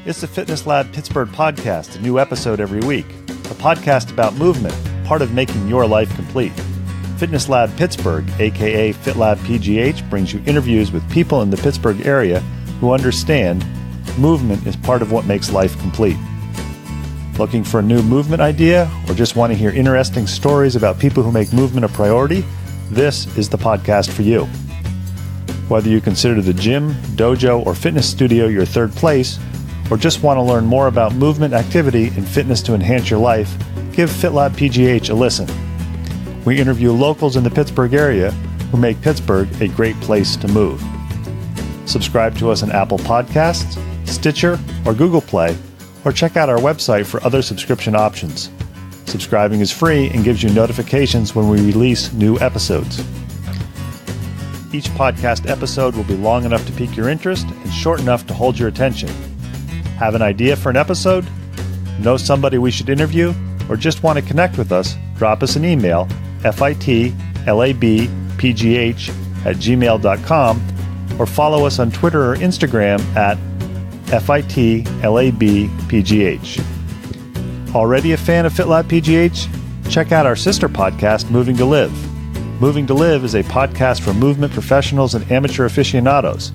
It's the Fitness Lab Pittsburgh podcast, a new episode every week. A podcast about movement, part of making your life complete. Fitness Lab Pittsburgh, aka FitLab PGH, brings you interviews with people in the Pittsburgh area who understand movement is part of what makes life complete. Looking for a new movement idea or just want to hear interesting stories about people who make movement a priority? This is the podcast for you. Whether you consider the gym, dojo, or fitness studio your third place, or just want to learn more about movement, activity, and fitness to enhance your life, give FitLab PGH a listen. We interview locals in the Pittsburgh area who make Pittsburgh a great place to move. Subscribe to us on Apple Podcasts, Stitcher, or Google Play, or check out our website for other subscription options. Subscribing is free and gives you notifications when we release new episodes. Each podcast episode will be long enough to pique your interest and short enough to hold your attention. Have an idea for an episode? Know somebody we should interview? Or just want to connect with us? Drop us an email, fitlabpgh@gmail.com, or follow us on Twitter or Instagram at fitlabpgh. Already a fan of FitLab PGH? Check out our sister podcast, Moving to Live. Moving to Live is a podcast for movement professionals and amateur aficionados.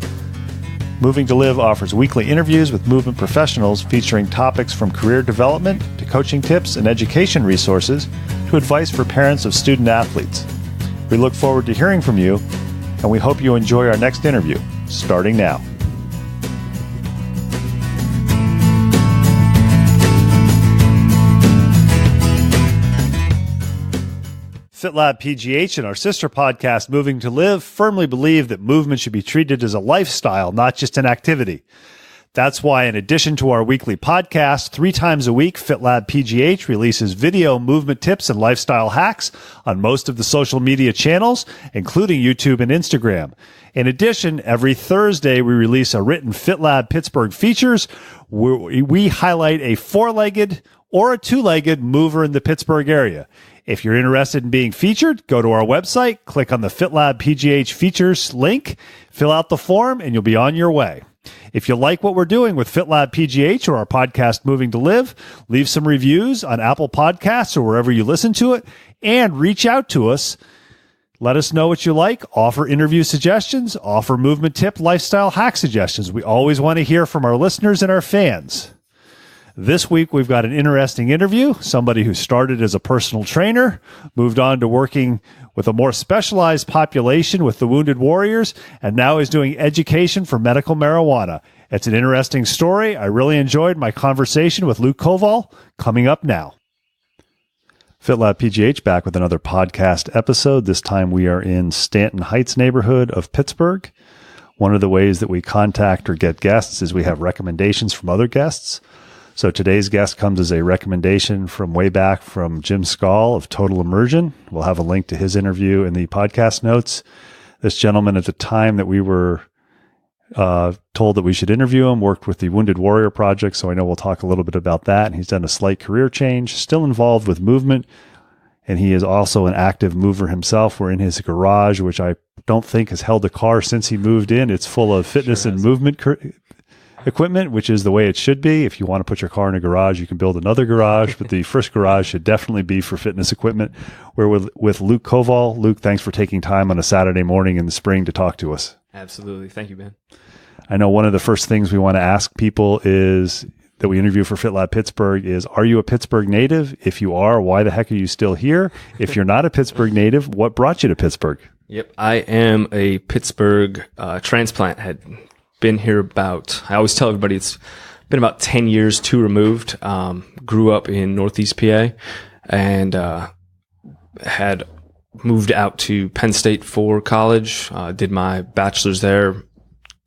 Moving to Live offers weekly interviews with movement professionals featuring topics from career development to coaching tips and education resources to advice for parents of student athletes. We look forward to hearing from you, and we hope you enjoy our next interview, starting now. FitLab PGH and our sister podcast, Moving to Live, firmly believe that movement should be treated as a lifestyle, not just an activity. That's why, in addition to our weekly podcast, 3 times a week, FitLab PGH releases video movement tips and lifestyle hacks on most of the social media channels, including YouTube and Instagram. In addition, every Thursday, we release a written FitLab Pittsburgh features where we highlight a 4-legged or a 2-legged mover in the Pittsburgh area. If you're interested in being featured, go to our website, click on the FitLab PGH features link, fill out the form, and you'll be on your way. If you like what we're doing with FitLab PGH or our podcast Moving to Live, leave some reviews on Apple Podcasts or wherever you listen to it, and reach out to us. Let us know what you like, offer interview suggestions, offer movement tip, lifestyle hack suggestions. We always want to hear from our listeners and our fans. This week, we've got an interesting interview, somebody who started as a personal trainer, moved on to working with a more specialized population with the Wounded Warriors, and now is doing education for medical marijuana. It's an interesting story. I really enjoyed my conversation with Luke Koval, coming up now. FitLab PGH back with another podcast episode. This time we are in Stanton Heights neighborhood of Pittsburgh. One of the ways that we contact or get guests is we have recommendations from other guests. So today's guest comes as a recommendation from way back from Jim Skall of Total Immersion. We'll have a link to his interview in the podcast notes. This gentleman, at the time that we were told that we should interview him, worked with the Wounded Warrior Project, so I know we'll talk a little bit about that. And he's done a slight career change, still involved with movement, and he is also an active mover himself. We're in his garage, which I don't think has held a car since he moved in. It's full of fitness and movement equipment, which is the way it should be. If you want to put your car in a garage, you can build another garage, but the first garage should definitely be for fitness equipment. We're with Luke Koval. Luke, thanks for taking time on a Saturday morning in the spring to talk to us. Absolutely. Thank you, Ben. I know one of the first things we want to ask people is that we interview for FitLab Pittsburgh is, are you a Pittsburgh native? If you are, why the heck are you still here? If you're not a Pittsburgh native, what brought you to Pittsburgh? Yep. I am a Pittsburgh transplant. Had been here about, I always tell everybody it's been about 10 years, 2 removed. Grew up in Northeast PA and had moved out to Penn State for college. Did my bachelor's there.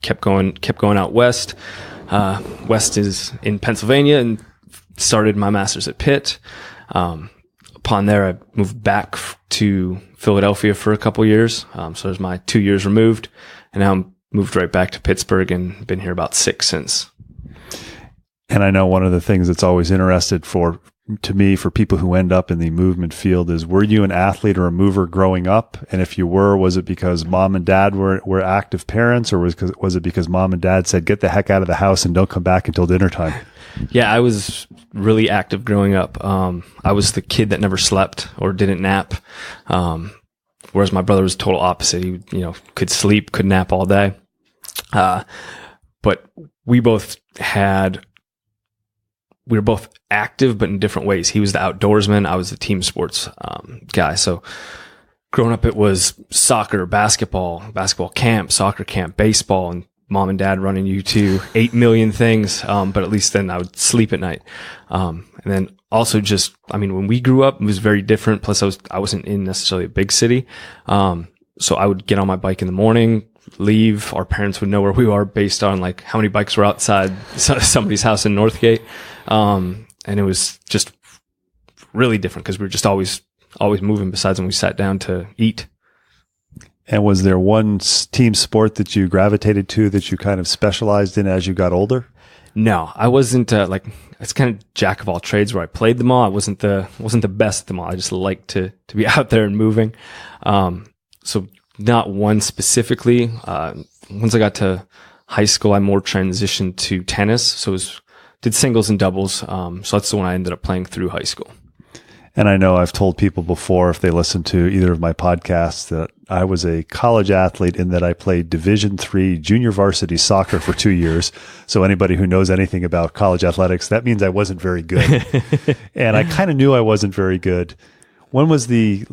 Kept going out west. West is in Pennsylvania, and started my master's at Pitt. Upon there, I moved back to Philadelphia for a couple years. So there's my 2 years removed, and now I'm moved right back to Pittsburgh and been here about 6 since. And I know one of the things that's always interested for to me for people who end up in the movement field is, were you an athlete or a mover growing up? And if you were, was it because mom and dad were active parents, or was it because mom and dad said, get the heck out of the house and don't come back until dinner time? Yeah, I was really active growing up. I was the kid that never slept or didn't nap. Whereas my brother was total opposite. He, could sleep, could nap all day. But we were both active, but in different ways. He was the outdoorsman. I was the team sports guy. So growing up, it was soccer, basketball camp, soccer camp, baseball, and mom and dad running you to 8 million things. But at least then I would sleep at night. And then also when we grew up, it was very different. Plus I wasn't in necessarily a big city. So I would get on my bike in the morning, leave. Our parents would know where we are based on like how many bikes were outside somebody's house in Northgate. And it was just really different because we were just always moving besides when we sat down to eat. And was there one team sport that you gravitated to that you kind of specialized in as you got older? No, I wasn't it's kind of jack of all trades where I played them all. I wasn't the best at them all. I just liked to be out there and moving. So not one specifically. Once I got to high school, I more transitioned to tennis. So did singles and doubles. So that's the one I ended up playing through high school. And I know I've told people before, if they listen to either of my podcasts, that I was a college athlete in that I played Division III junior varsity soccer for 2 years. So anybody who knows anything about college athletics, that means I wasn't very good. And I kind of knew I wasn't very good. When was the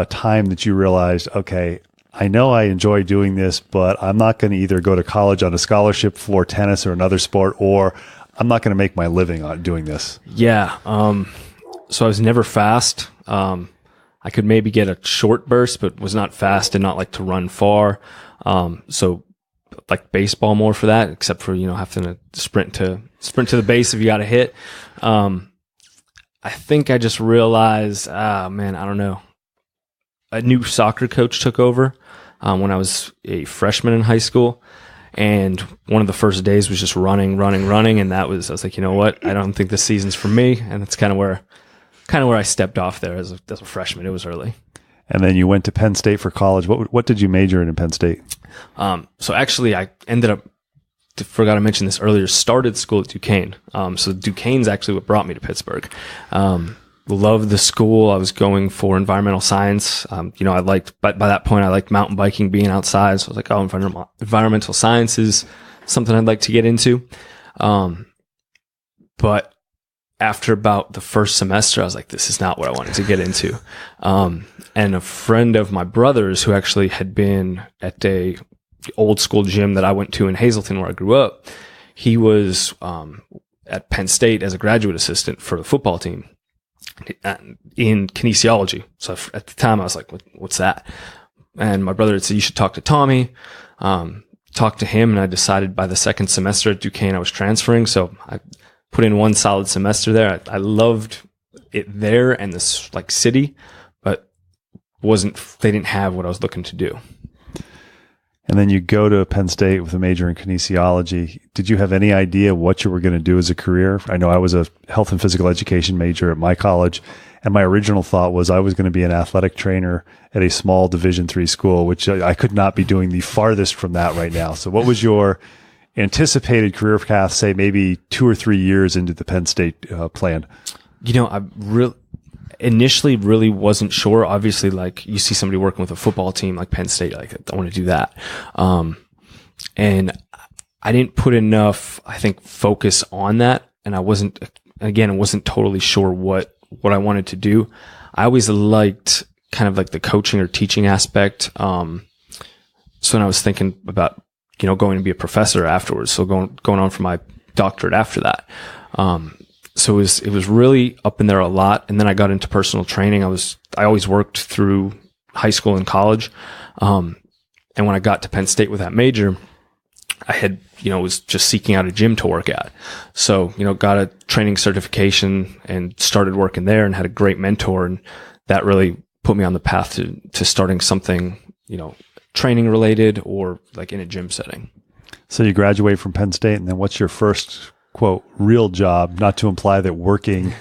time that you realized, okay, I know I enjoy doing this, but I'm not going to either go to college on a scholarship for tennis or another sport, or I'm not going to make my living on doing this? Yeah. So I was never fast. I could maybe get a short burst, but was not fast and not like to run far. So like baseball more for that, except for, having to sprint to the base if you got a hit. I think I just realized, I don't know. A new soccer coach took over when I was a freshman in high school. And one of the first days was just running. And I was like, you know what? I don't think this season's for me. And that's kind of where I stepped off there as a freshman. It was early. And then you went to Penn State for college. What did you major in Penn State? So actually I ended up, forgot to mention this earlier, started school at Duquesne. So Duquesne's actually what brought me to Pittsburgh. Loved the school. I was going for environmental science. I liked, by that point, I liked mountain biking, being outside. So I was like, environmental science is something I'd like to get into. But after about the first semester, I was like, this is not what I wanted to get into. And a friend of my brother's who actually had been at a old school gym that I went to in Hazleton where I grew up, he was at Penn State as a graduate assistant for the football team in kinesiology. So at the time I was like, what's that? And my brother had said, you should talk to Tommy. Talked to him, and I decided by the second semester at Duquesne I was transferring. So I put in one solid semester there. I loved it there and this like city, but they didn't have what I was looking to do. And then you go to Penn State with a major in kinesiology. Did you have any idea what you were going to do as a career? I know I was a health and physical education major at my college, and my original thought was I was going to be an athletic trainer at a small Division III school, which I could not be doing the farthest from that right now. So what was your anticipated career path, say maybe 2 or 3 years into the Penn State plan? I initially really wasn't sure. Obviously, like you see somebody working with a football team like Penn State, like I want to do that. And I didn't put enough, I think, focus on that. And I wasn't totally sure what I wanted to do. I always liked kind of like the coaching or teaching aspect. So when I was thinking about, going to be a professor afterwards, so going on for my doctorate after that. So it was really up in there a lot. And then I got into personal training. I always worked through high school and college. And when I got to Penn State with that major, I had, was just seeking out a gym to work at. So, got a training certification and started working there and had a great mentor. And that really put me on the path to starting something, training related or like in a gym setting. So you graduate from Penn State, and then what's your first quote real job, not to imply that working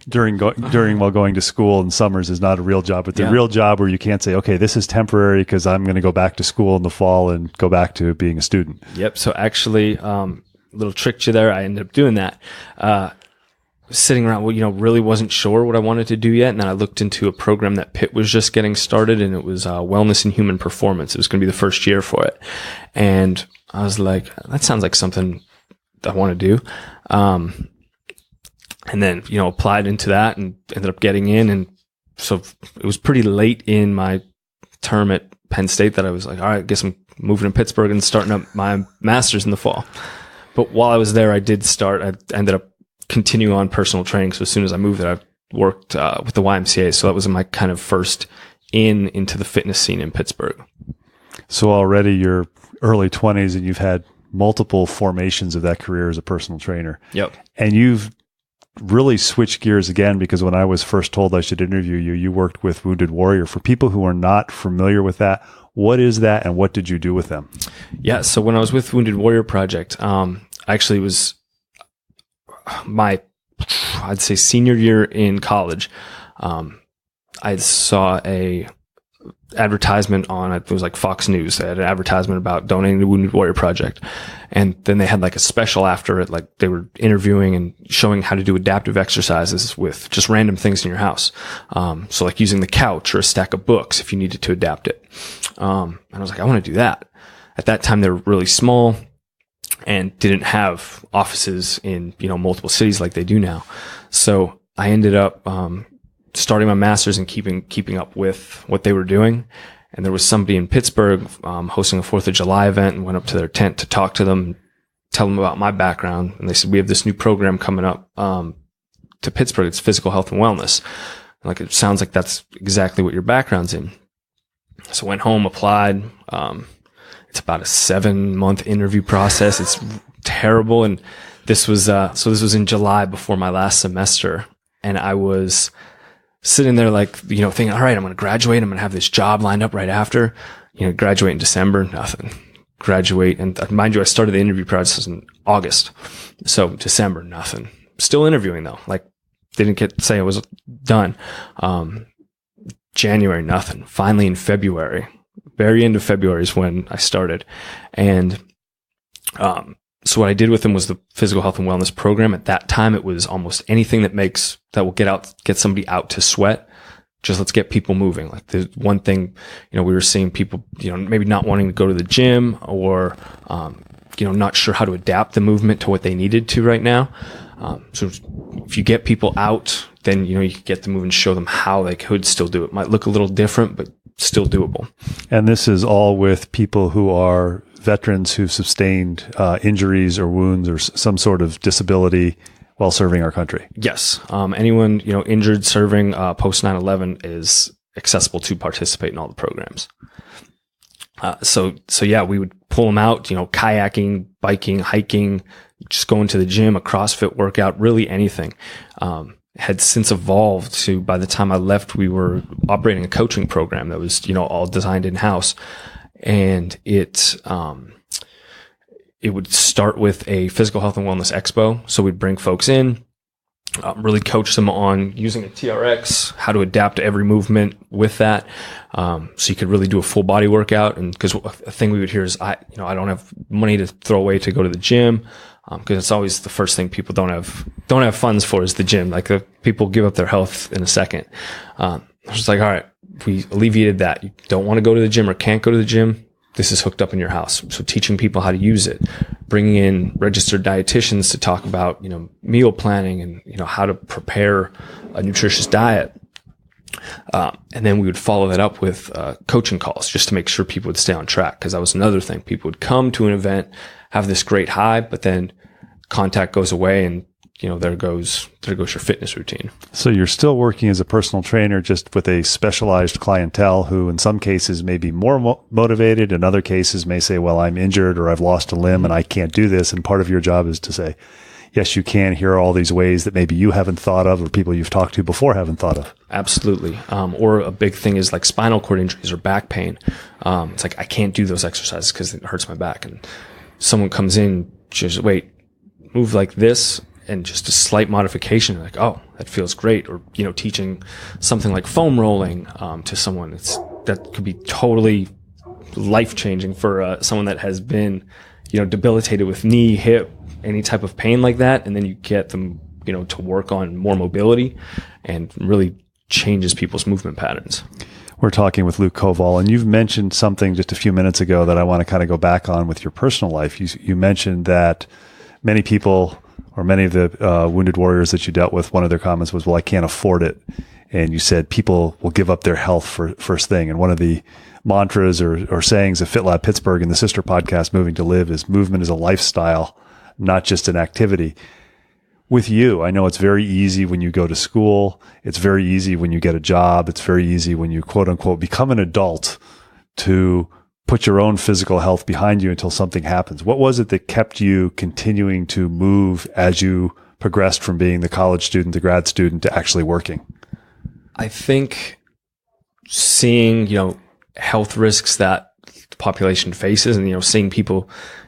during while going to school in summers is not a real job, but the real job where you can't say, okay, this is temporary because I'm going to go back to school in the fall and go back to being a student. Yep. So actually, little tricked you there. I ended up doing that. Sitting around, really wasn't sure what I wanted to do yet. And then I looked into a program that Pitt was just getting started, and it was Wellness and Human Performance. It was going to be the first year for it. And I was like, that sounds like something I want to do. And then, applied into that and ended up getting in. And so it was pretty late in my term at Penn State that I was like, all right, I guess I'm moving to Pittsburgh and starting up my master's in the fall. But while I was there, I ended up continuing on personal training. So as soon as I moved there, I worked with the YMCA. So that was my kind of first into the fitness scene in Pittsburgh. So already you're early 20s and you've had multiple formations of that career as a personal trainer. Yep. And you've really switched gears again, because when I was first told I should interview you, you worked with Wounded Warrior. For people who are not familiar with that, what is that and what did you do with them? Yeah. So when I was with Wounded Warrior Project, actually was I'd say senior year in college. I saw a advertisement on, it was like Fox News. They had an advertisement about donating to Wounded Warrior Project. And then they had like a special after it, like they were interviewing and showing how to do adaptive exercises with just random things in your house. So like using the couch or a stack of books if you needed to adapt it. And I was like, I want to do that. At that time, they were really small and didn't have offices in, multiple cities like they do now. So I ended up, starting my master's and keeping up with what they were doing. And there was somebody in Pittsburgh, hosting a 4th of July event, and went up to their tent to talk to them, tell them about my background. And they said, we have this new program coming up, to Pittsburgh. It's physical health and wellness. Like, it sounds like that's exactly what your background's in. So I went home, applied, it's about a 7-month interview process. It's terrible. And this was in July before my last semester. And I was sitting there like, thinking, all right, I'm going to graduate. I'm going to have this job lined up right after, graduate in December, nothing. Graduate. And mind you, I started the interview process in August. So December, nothing. Still interviewing though. Like, didn't say I was done. January, nothing. Finally in February, very end of February is when I started. And, so what I did with them was the physical health and wellness program. At that time, it was almost anything that will get somebody out to sweat. Just let's get people moving. Like, the one thing, we were seeing people, maybe not wanting to go to the gym or, not sure how to adapt the movement to what they needed to right now. So if you get people out, then, you can get them moving, show them how they could still do it. Might look a little different, but still doable. And this is all with people who are veterans who've sustained injuries or wounds or some sort of disability while serving our country. Yes. Anyone, injured serving post 9/11 is accessible to participate in all the programs. So yeah, we would pull them out, kayaking, biking, hiking, just going to the gym, a CrossFit workout, really anything. Had since evolved to, by the time I left, we were operating a coaching program that was, all designed in-house. And it would start with a physical health and wellness expo. So we'd bring folks in, really coach them on using a TRX, how to adapt to every movement with that. So you could really do a full body workout. And because a thing we would hear is, I don't have money to throw away to go to the gym. Because it's always the first thing people don't have funds for is the gym. Like, people give up their health in a second. I was like, all right, we alleviated that. You don't want to go to the gym or can't go to the gym. This is hooked up in your house. So teaching people how to use it, bringing in registered dietitians to talk about, meal planning and, how to prepare a nutritious diet. And then we would follow that up with coaching calls just to make sure people would stay on track. Because that was another thing. People would come to an event, have this great high, but then contact goes away and, there goes your fitness routine. So you're still working as a personal trainer, just with a specialized clientele who in some cases may be more motivated. In other cases may say, well, I'm injured or I've lost a limb and I can't do this. And part of your job is to say, yes, you can. Here are all these ways that maybe you haven't thought of or people you've talked to before haven't thought of. Absolutely. Or a big thing is like spinal cord injuries or back pain. It's like, I can't do those exercises because it hurts my back. And someone comes in, just wait, move like this, and just a slight modification, like, oh, that feels great. Or, teaching something like foam rolling to someone, that could be totally life-changing for someone that has been, debilitated with knee, hip, any type of pain like that. And then you get them, to work on more mobility, and really changes people's movement patterns. We're talking with Luke Koval, and you've mentioned something just a few minutes ago that I want to kind of go back on with your personal life. You mentioned that many people, or many of the wounded warriors that you dealt with, one of their comments was, well, I can't afford it. And you said people will give up their health for first thing. And one of the mantras or sayings of FitLab Pittsburgh and the sister podcast, Moving to Live, is movement is a lifestyle, not just an activity. With you, I know it's very easy when you go to school. It's very easy when you get a job. It's very easy when you, quote unquote, become an adult, to put your own physical health behind you until something happens. What was it that kept you continuing to move as you progressed from being the college student, the grad student, to actually working? I think seeing, health risks that the population faces, and, seeing people,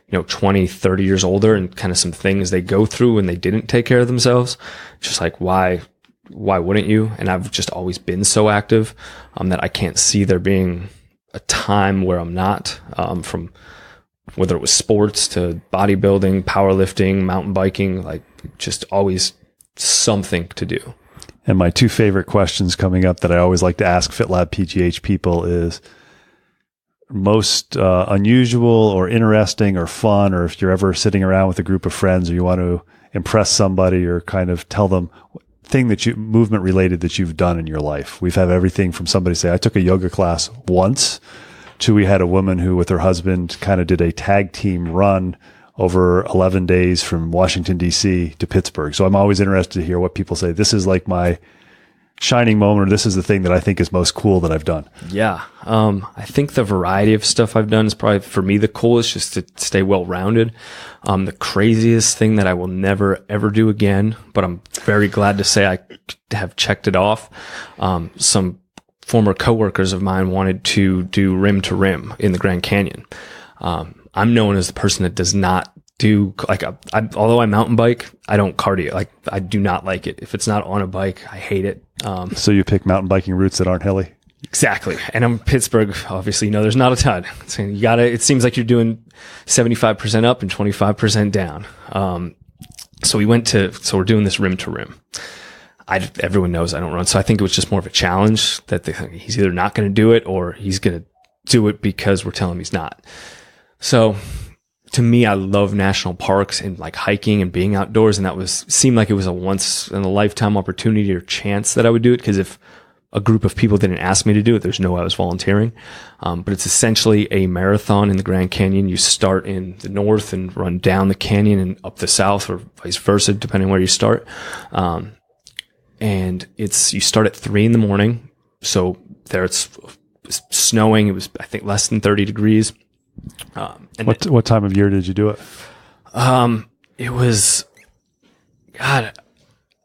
20, 30 years older, and kind of some things they go through when they didn't take care of themselves. Just like, why wouldn't you? And I've just always been so active, that I can't see there being a time where I'm not, from whether it was sports to bodybuilding, powerlifting, mountain biking, like just always something to do. And my two favorite questions coming up that I always like to ask FitLab PGH people is, most unusual or interesting or fun, or if you're ever sitting around with a group of friends or you want to impress somebody or kind of tell them thing that movement related that you've done in your life. We've had everything from somebody say, I took a yoga class once, to we had a woman who with her husband kind of did a tag team run over 11 days from Washington, D.C. to Pittsburgh. So I'm always interested to hear what people say. This is like my shining moment, or this is the thing that I think is most cool that I've done. Yeah. I think the variety of stuff I've done is probably, for me, the coolest, just to stay well-rounded. The craziest thing that I will never, ever do again, but I'm very glad to say I have checked it off. Some former coworkers of mine wanted to do rim to rim in the Grand Canyon. I'm known as the person that does not do, like, although I mountain bike, I don't cardio. Like, I do not like it. If it's not on a bike, I hate it. So you pick mountain biking routes that aren't hilly? Exactly. And I'm Pittsburgh, obviously, there's not a ton. So it seems like you're doing 75% up and 25% down. So we're doing this rim to rim. Everyone knows I don't run. So I think it was just more of a challenge that he's either not going to do it or he's going to do it because we're telling him he's not. So to me, I love national parks and like hiking and being outdoors. And seemed like it was a once in a lifetime opportunity or chance that I would do it. Because if a group of people didn't ask me to do it, there's no way I was volunteering. But it's essentially a marathon in the Grand Canyon. You start in the north and run down the canyon and up the south, or vice versa, depending where you start. And you start at 3 a.m. So there it's snowing. It was, I think, less than 30 degrees. What time of year did you do it? It was, God,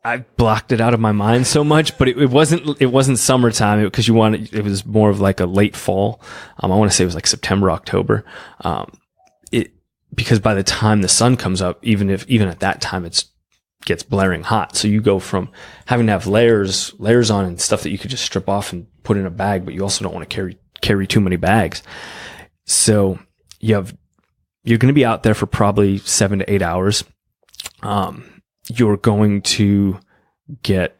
I blocked it out of my mind so much, but it wasn't summertime because it was more of like a late fall. I want to say it was like September, October. Because by the time the sun comes up, even at that time, gets blaring hot. So you go from having to have layers on and stuff that you could just strip off and put in a bag, but you also don't want to carry too many bags. So you're going to be out there for probably 7 to 8 hours. You're going to get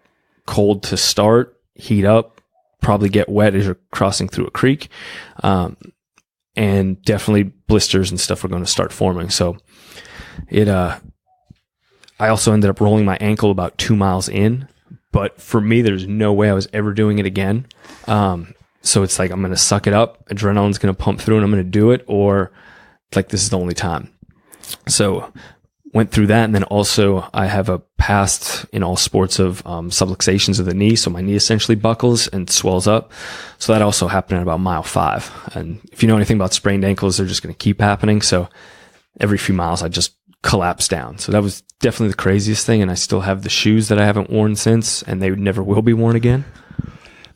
cold to start, heat up, probably get wet as you're crossing through a creek. And definitely blisters and stuff are going to start forming. So I also ended up rolling my ankle about 2 miles in, but for me, there's no way I was ever doing it again. So it's like, I'm going to suck it up. Adrenaline's going to pump through and I'm going to do it, or like, this is the only time. So went through that. And then also I have a past in all sports of subluxations of the knee. So my knee essentially buckles and swells up. So that also happened at about mile 5. And if you know anything about sprained ankles, they're just going to keep happening. So every few miles I just collapse down. So that was definitely the craziest thing. And I still have the shoes that I haven't worn since, and they never will be worn again.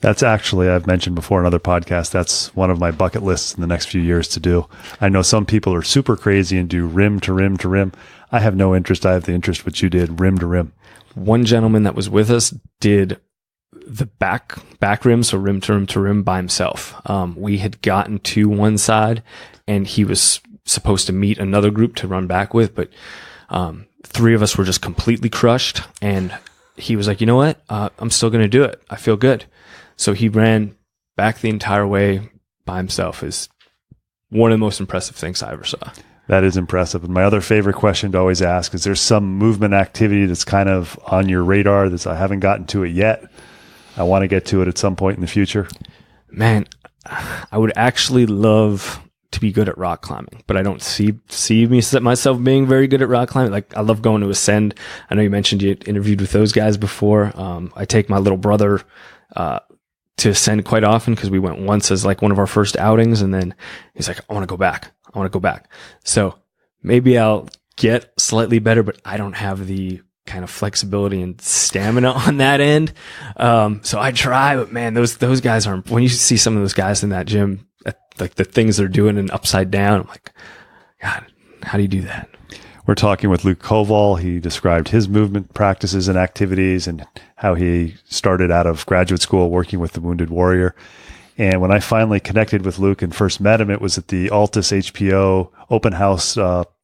That's actually, I've mentioned before in other podcasts, that's one of my bucket lists in the next few years to do. I know some people are super crazy and do rim to rim to rim. I have no interest. I have the interest what you did, rim to rim. One gentleman that was with us did the back rim, so rim to rim by himself. We had gotten to one side and he was supposed to meet another group to run back with, but three of us were just completely crushed. And he was like, you know what? I'm still going to do it. I feel good. So he ran back the entire way by himself. Is one of the most impressive things I ever saw. That is impressive. And my other favorite question to always ask is there some movement activity that's kind of on your radar that I haven't gotten to it yet? I want to get to it at some point in the future. Man, I would actually love to be good at rock climbing, but I don't see myself being very good at rock climbing. Like, I love going to Ascend. I know you mentioned you interviewed with those guys before. I take my little brother to Ascend quite often because we went once as like one of our first outings, and then he's like, I want to go back. So maybe I'll get slightly better, but I don't have the kind of flexibility and stamina on that end. So I try, but man, those guys aren't, when you see some of those guys in that gym, like the things they're doing and upside down, I'm like, God, how do you do that? We're talking with Luke Koval. He described his movement practices and activities and how he started out of graduate school working with the Wounded Warrior. And when I finally connected with Luke and first met him, it was at the Altus HPO open house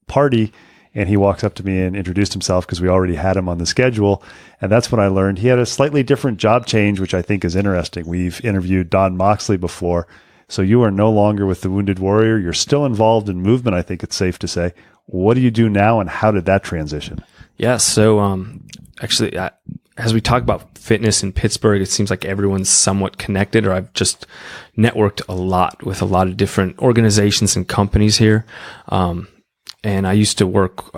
party. And he walks up to me and introduced himself because we already had him on the schedule. And that's when I learned he had a slightly different job change, which I think is interesting. We've interviewed Don Moxley before. So you are no longer with the Wounded Warrior. You're still involved in movement, I think it's safe to say. What do you do now, and how did that transition? Yeah, so actually, as we talk about fitness in Pittsburgh, it seems like everyone's somewhat connected, or I've just networked a lot with a lot of different organizations and companies here. And I used to work,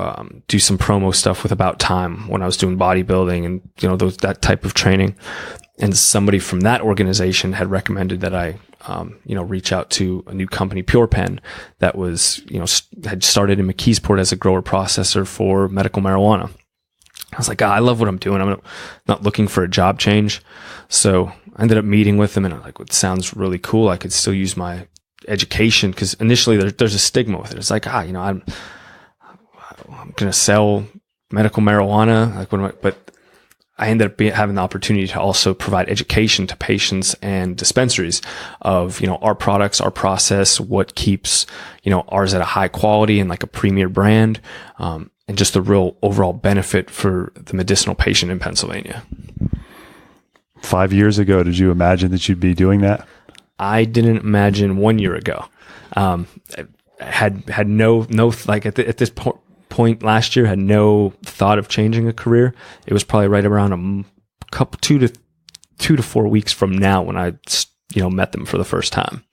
do some promo stuff with About Time when I was doing bodybuilding and, that type of training. And somebody from that organization had recommended that I, reach out to a new company, Pure Pen, that was, had started in McKeesport as a grower processor for medical marijuana. I was like, I love what I'm doing. I'm not looking for a job change. So I ended up meeting with them, and I'm like, it sounds really cool. I could still use my education, because initially there's a stigma with it. It's like, I'm going to sell medical marijuana. Like, but I ended up having the opportunity to also provide education to patients and dispensaries of, our products, our process, what keeps, ours at a high quality and like a premier brand, and just the real overall benefit for the medicinal patient in Pennsylvania. 5 years ago, did you imagine that you'd be doing that? I didn't imagine 1 year ago. Had no like at this point last year, had no thought of changing a career. It was probably right around a couple 2 to 4 weeks from now when I met them for the first time.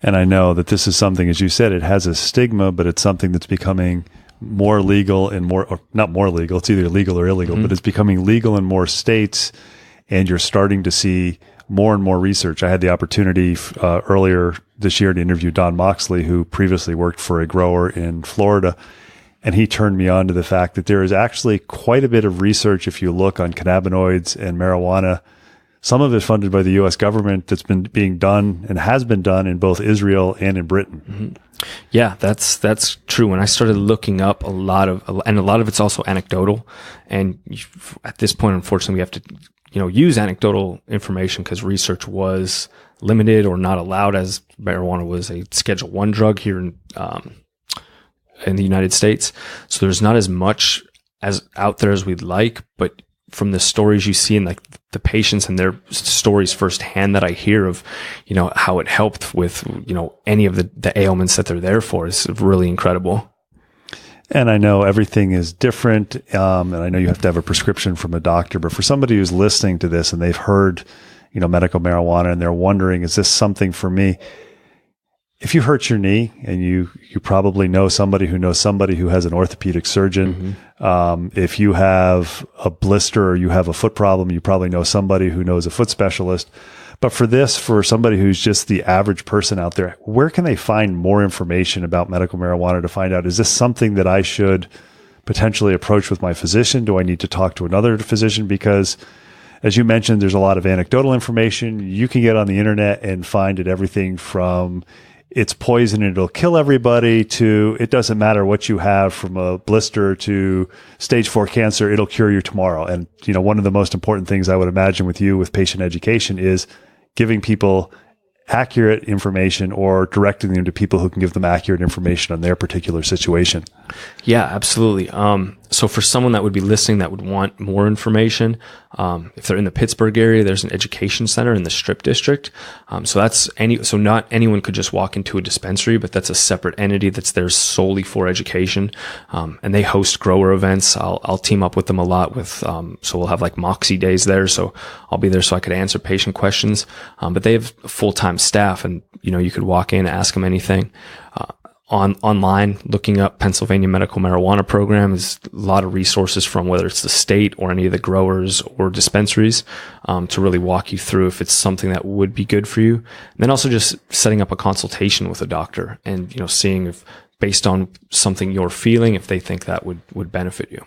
And I know that this is something, as you said, it has a stigma, but it's something that's becoming more legal and or not more legal. It's either legal or illegal, but it's becoming legal in more states, and you're starting to see more and more research. I had the opportunity earlier this year to interview Don Moxley, who previously worked for a grower in Florida. And he turned me on to the fact that there is actually quite a bit of research, if you look on cannabinoids and marijuana, some of it funded by the U.S. government, that's been being done and has been done in both Israel and in Britain. Mm-hmm. Yeah, that's true. When I started looking up a lot of it's also anecdotal. And at this point, unfortunately, we have to use anecdotal information because research was limited or not allowed, as marijuana was a Schedule I drug here in the United States. So there's not as much as out there as we'd like, but from the stories you see and like the patients and their stories firsthand that I hear of, how it helped with, any of the ailments that they're there for is really incredible. And I know everything is different. And I know you have to have a prescription from a doctor, but for somebody who's listening to this and they've heard, medical marijuana and they're wondering, is this something for me? If you hurt your knee, and you probably know somebody who knows somebody who has an orthopedic surgeon. Mm-hmm. If you have a blister or you have a foot problem, you probably know somebody who knows a foot specialist. But for somebody who's just the average person out there, where can they find more information about medical marijuana to find out, is this something that I should potentially approach with my physician? Do I need to talk to another physician? Because as you mentioned, there's a lot of anecdotal information you can get on the internet and find it everything from it's poison and it'll kill everybody to it doesn't matter what you have, from a blister to stage 4 cancer, it'll cure you tomorrow. And, one of the most important things I would imagine with you with patient education is giving people accurate information or directing them to people who can give them accurate information on their particular situation. Yeah, absolutely. So for someone that would be listening that would want more information, if they're in the Pittsburgh area, there's an education center in the Strip District. So not anyone could just walk into a dispensary, but that's a separate entity that's there solely for education. And they host grower events. I'll team up with them a lot so we'll have like Moxie days there. So I'll be there so I could answer patient questions. But they have full-time staff, and, you could walk in, ask them anything. Online, looking up Pennsylvania Medical Marijuana Program is a lot of resources from whether it's the state or any of the growers or dispensaries to really walk you through if it's something that would be good for you. And then also just setting up a consultation with a doctor and, seeing if based on something you're feeling, if they think that would benefit you.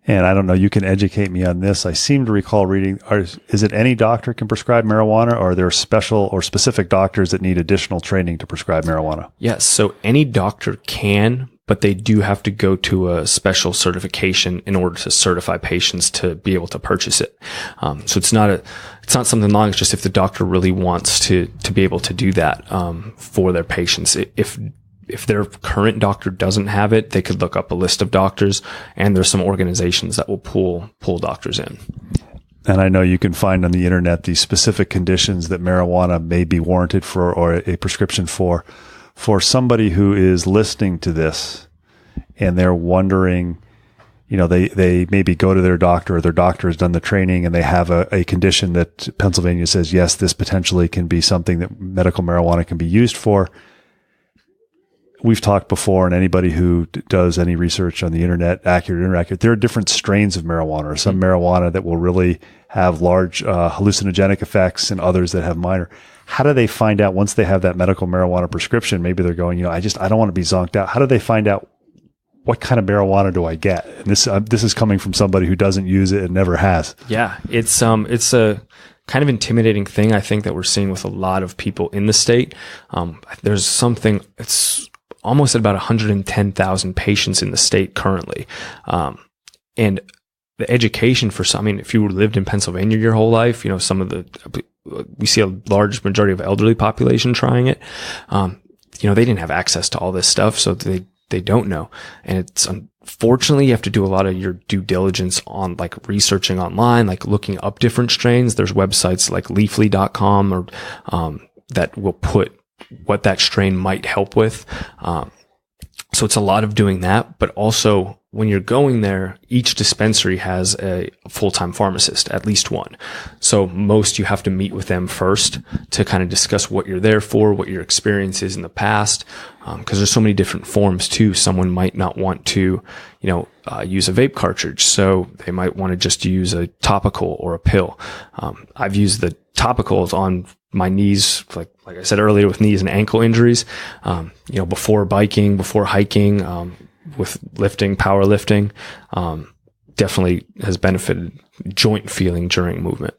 And I don't know, you can educate me on this. I seem to recall reading, is it any doctor can prescribe marijuana, or are there special or specific doctors that need additional training to prescribe marijuana? Yes. So any doctor can, but they do have to go to a special certification in order to certify patients to be able to purchase it. So it's not something long. It's just if the doctor really wants to be able to do that, for their patients. If their current doctor doesn't have it, they could look up a list of doctors, and there's some organizations that will pull doctors in. And I know you can find on the internet the specific conditions that marijuana may be warranted for, or a prescription for somebody who is listening to this and they're wondering, they maybe go to their doctor, or their doctor has done the training and they have a condition that Pennsylvania says, yes, this potentially can be something that medical marijuana can be used for. We've talked before, and anybody who does any research on the internet, accurate or inaccurate, there are different strains of marijuana, or some marijuana that will really have large hallucinogenic effects and others that have minor. How do they find out once they have that medical marijuana prescription? Maybe they're going, I don't want to be zonked out. How do they find out what kind of marijuana do I get? And this is coming from somebody who doesn't use it and never has. Yeah, it's a kind of intimidating thing, I think, that we're seeing with a lot of people in the state. There's something, it's almost at about 110,000 patients in the state currently. And the education for some, if you lived in Pennsylvania your whole life, we see a large majority of elderly population trying it. They didn't have access to all this stuff, so they don't know. And it's unfortunately, you have to do a lot of your due diligence on like researching online, like looking up different strains. There's websites like leafly.com or that will put what that strain might help with. So it's a lot of doing that, but also when you're going there, each dispensary has a full-time pharmacist, at least one. So most you have to meet with them first to kind of discuss what you're there for, what your experience is in the past. Cause there's so many different forms too. Someone might not want to, use a vape cartridge. So they might want to just use a topical or a pill. I've used the topicals on my knees, like I said earlier, with knees and ankle injuries, before biking, before hiking, with lifting, powerlifting, definitely has benefited joint feeling during movement.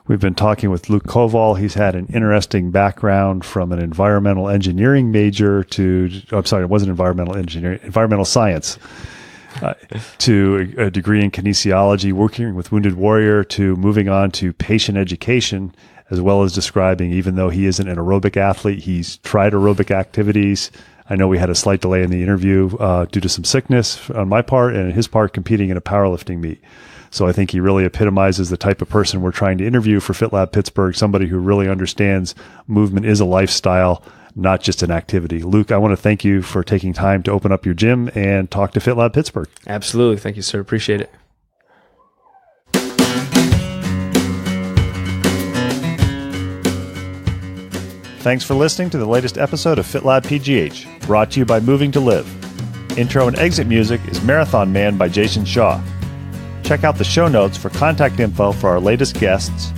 We've been talking with Luke Koval. He's had an interesting background from an environmental engineering major it wasn't environmental engineering, environmental science, to a degree in kinesiology, working with Wounded Warrior, to moving on to patient education, as well as describing, even though he isn't an aerobic athlete, he's tried aerobic activities. I know we had a slight delay in the interview due to some sickness on my part, and his part competing in a powerlifting meet. So I think he really epitomizes the type of person we're trying to interview for FitLab Pittsburgh, somebody who really understands movement is a lifestyle, not just an activity. Luke, I want to thank you for taking time to open up your gym and talk to FitLab Pittsburgh. Absolutely. Thank you, sir. Appreciate it. Thanks for listening to the latest episode of FitLab PGH, brought to you by Moving to Live. Intro and exit music is Marathon Man by Jason Shaw. Check out the show notes for contact info for our latest guests,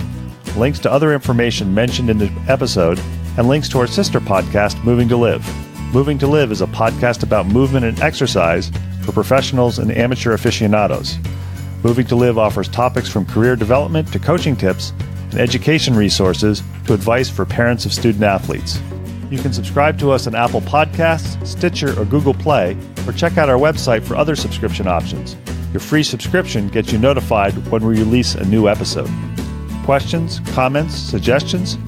links to other information mentioned in the episode, and links to our sister podcast, Moving to Live. Moving to Live is a podcast about movement and exercise for professionals and amateur aficionados. Moving to Live offers topics from career development to coaching tips and education resources to advice for parents of student athletes. You can subscribe to us on Apple Podcasts, Stitcher, or Google Play, or check out our website for other subscription options. Your free subscription gets you notified when we release a new episode. Questions, comments, suggestions?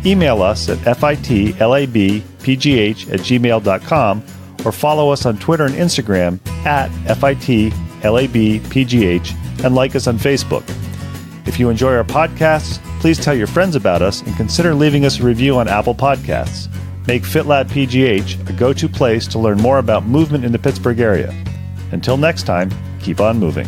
Email us at fitlabpgh@gmail.com or follow us on Twitter and Instagram at fitlabpgh and like us on Facebook. If you enjoy our podcasts, please tell your friends about us and consider leaving us a review on Apple Podcasts. Make FitLab PGH a go-to place to learn more about movement in the Pittsburgh area. Until next time, keep on moving.